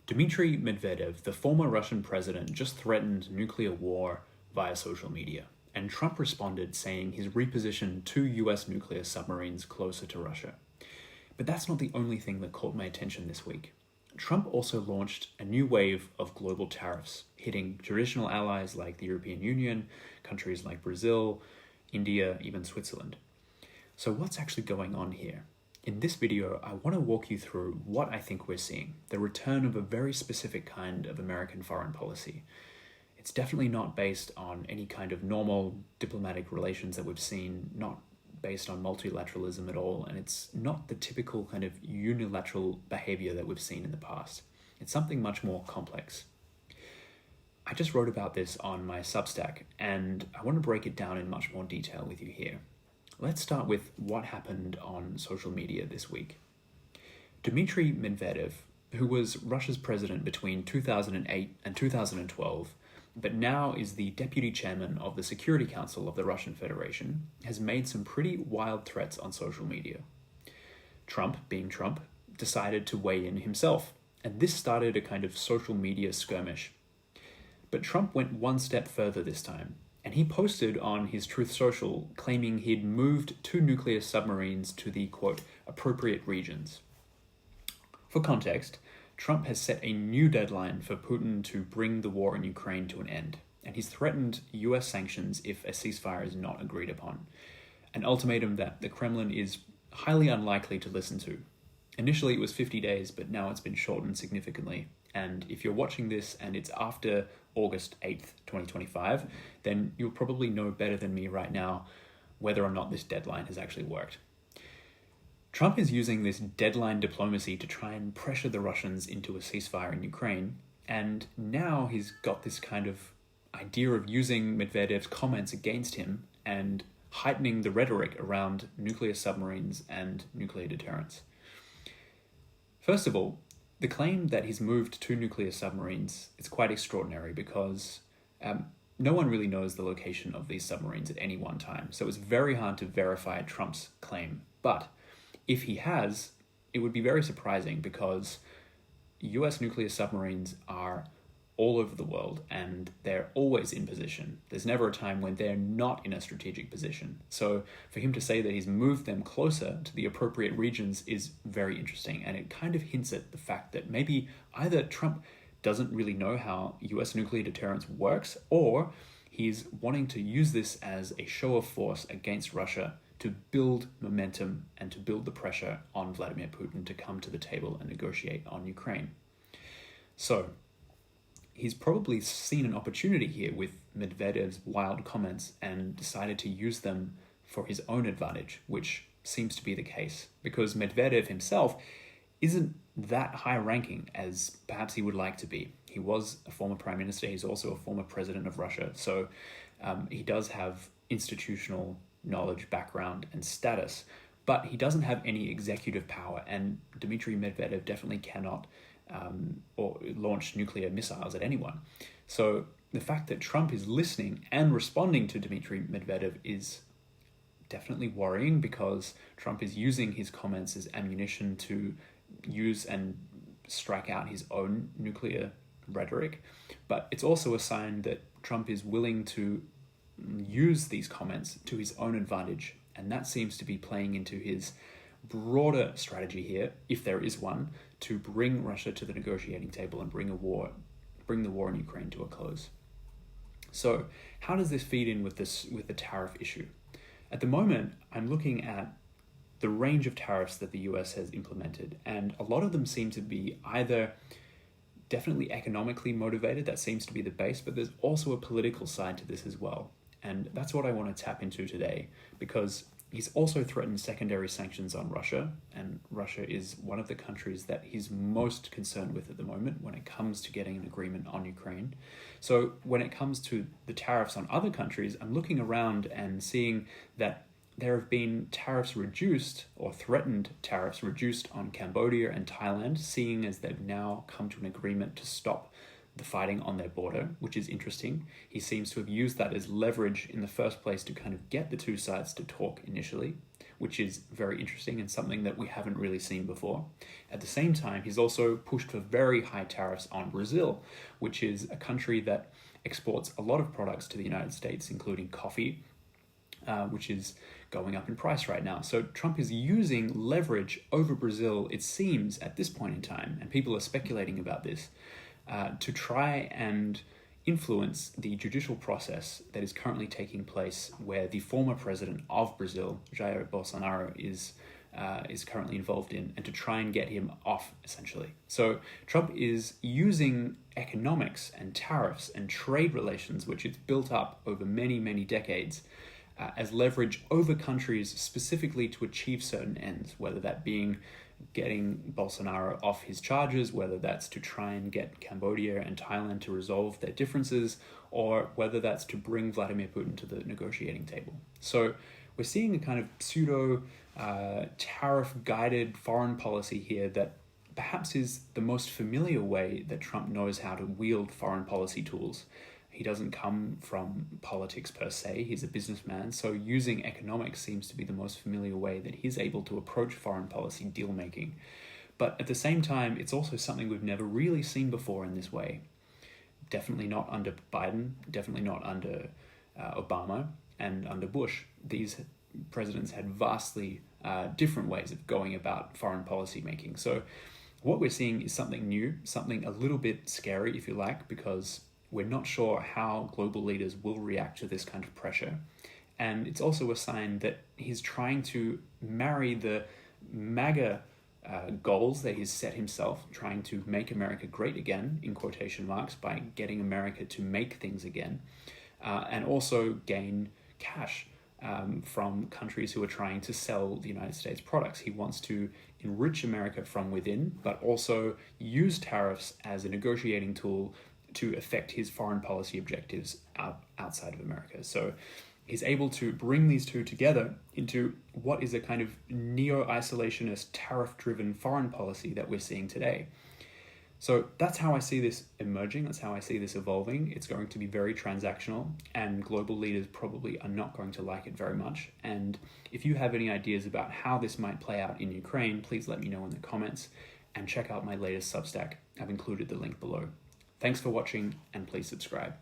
Dmitry Medvedev, the former Russian president, just threatened nuclear war via social media, and Trump responded saying he's repositioned 2 US nuclear submarines closer to Russia. But that's not the only thing that caught my attention this week. Trump also launched a new wave of global tariffs, hitting traditional allies like the European Union, countries like Brazil, India, even Switzerland. So what's actually going on here? In this video, I want to walk you through what I think we're seeing, the return of a very specific kind of American foreign policy. It's definitely not based on any kind of normal diplomatic relations that we've seen, not based on multilateralism at all, and it's not the typical kind of unilateral behavior that we've seen in the past. It's something much more complex. I just wrote about this on my Substack, and I want to break it down in much more detail with you here. Let's start with what happened on social media this week. Dmitry Medvedev, who was Russia's president between 2008 and 2012, but now is the deputy chairman of the Security Council of the Russian Federation, has made some pretty wild threats on social media. Trump, being Trump, decided to weigh in himself, and this started a kind of social media skirmish. But Trump went one step further this time, and he posted on his Truth Social claiming he'd moved 2 nuclear submarines to the, quote, appropriate regions. For context, Trump has set a new deadline for Putin to bring the war in Ukraine to an end, and he's threatened US sanctions if a ceasefire is not agreed upon, an ultimatum that the Kremlin is highly unlikely to listen to. Initially it was 50 days, but now it's been shortened significantly. And if you're watching this and it's after August 8th, 2025, then you'll probably know better than me right now whether or not this deadline has actually worked. Trump is using this deadline diplomacy to try and pressure the Russians into a ceasefire in Ukraine, and now he's got this kind of idea of using Medvedev's comments against him and heightening the rhetoric around nuclear submarines and nuclear deterrence. First of all, the claim that he's moved 2 nuclear submarines is quite extraordinary because no one really knows the location of these submarines at any one time, so it's very hard to verify Trump's claim. But if he has, it would be very surprising because US nuclear submarines are all over the world and they're always in position. There's never a time when they're not in a strategic position. So for him to say that he's moved them closer to the appropriate regions is very interesting, and it kind of hints at the fact that maybe either Trump doesn't really know how US nuclear deterrence works, or he's wanting to use this as a show of force against Russia to build momentum and to build the pressure on Vladimir Putin to come to the table and negotiate on Ukraine. So he's probably seen an opportunity here with Medvedev's wild comments and decided to use them for his own advantage, which seems to be the case, because Medvedev himself isn't that high ranking as perhaps he would like to be. He was a former prime minister, he's also a former president of Russia, so he does have institutional knowledge, background, and status, but he doesn't have any executive power, and Dmitry Medvedev definitely cannot or launch nuclear missiles at anyone. So the fact that Trump is listening and responding to Dmitry Medvedev is definitely worrying, because Trump is using his comments as ammunition to use and strike out his own nuclear rhetoric. But it's also a sign that Trump is willing to use these comments to his own advantage, and that seems to be playing into his broader strategy here, if there is one, to bring Russia to the negotiating table and bring the war in Ukraine to a close. So how does this feed in with the tariff issue? At the moment, I'm looking at the range of tariffs that the US has implemented, and a lot of them seem to be either definitely economically motivated, that seems to be the base, but there's also a political side to this as well. And that's what I want to tap into today, because he's also threatened secondary sanctions on Russia, and Russia is one of the countries that he's most concerned with at the moment when it comes to getting an agreement on Ukraine. So when it comes to the tariffs on other countries, I'm looking around and seeing that there have been tariffs reduced, or threatened tariffs reduced, on Cambodia and Thailand, seeing as they've now come to an agreement to stop the fighting on their border, which is interesting. He seems to have used that as leverage in the first place to kind of get the two sides to talk initially, which is very interesting and something that we haven't really seen before. At the same time, he's also pushed for very high tariffs on Brazil, which is a country that exports a lot of products to the United States, including coffee, which is going up in price right now. So Trump is using leverage over Brazil, it seems, at this point in time, and people are speculating about this, to try and influence the judicial process that is currently taking place, where the former president of Brazil, Jair Bolsonaro, is currently involved in, and to try and get him off, essentially. So Trump is using economics and tariffs and trade relations, which it's built up over many, many decades, as leverage over countries specifically to achieve certain ends, whether that being getting Bolsonaro off his charges, whether that's to try and get Cambodia and Thailand to resolve their differences, or whether that's to bring Vladimir Putin to the negotiating table. So we're seeing a kind of pseudo tariff-guided foreign policy here that perhaps is the most familiar way that Trump knows how to wield foreign policy tools. He doesn't come from politics per se, he's a businessman, so using economics seems to be the most familiar way that he's able to approach foreign policy deal-making. But at the same time, it's also something we've never really seen before in this way. Definitely not under Biden, definitely not under Obama, and under Bush. These presidents had vastly different ways of going about foreign policy making. So what we're seeing is something new, something a little bit scary, if you like, because we're not sure how global leaders will react to this kind of pressure. And it's also a sign that he's trying to marry the MAGA goals that he's set himself, trying to make America great again, in quotation marks, by getting America to make things again, and also gain cash from countries who are trying to sell the United States products. He wants to enrich America from within, but also use tariffs as a negotiating tool to affect his foreign policy objectives outside of America. So he's able to bring these two together into what is a kind of neo-isolationist, tariff-driven foreign policy that we're seeing today. So that's how I see this emerging, that's how I see this evolving. It's going to be very transactional, and global leaders probably are not going to like it very much. And if you have any ideas about how this might play out in Ukraine, please let me know in the comments, and check out my latest Substack. I've included the link below. Thanks for watching, and please subscribe.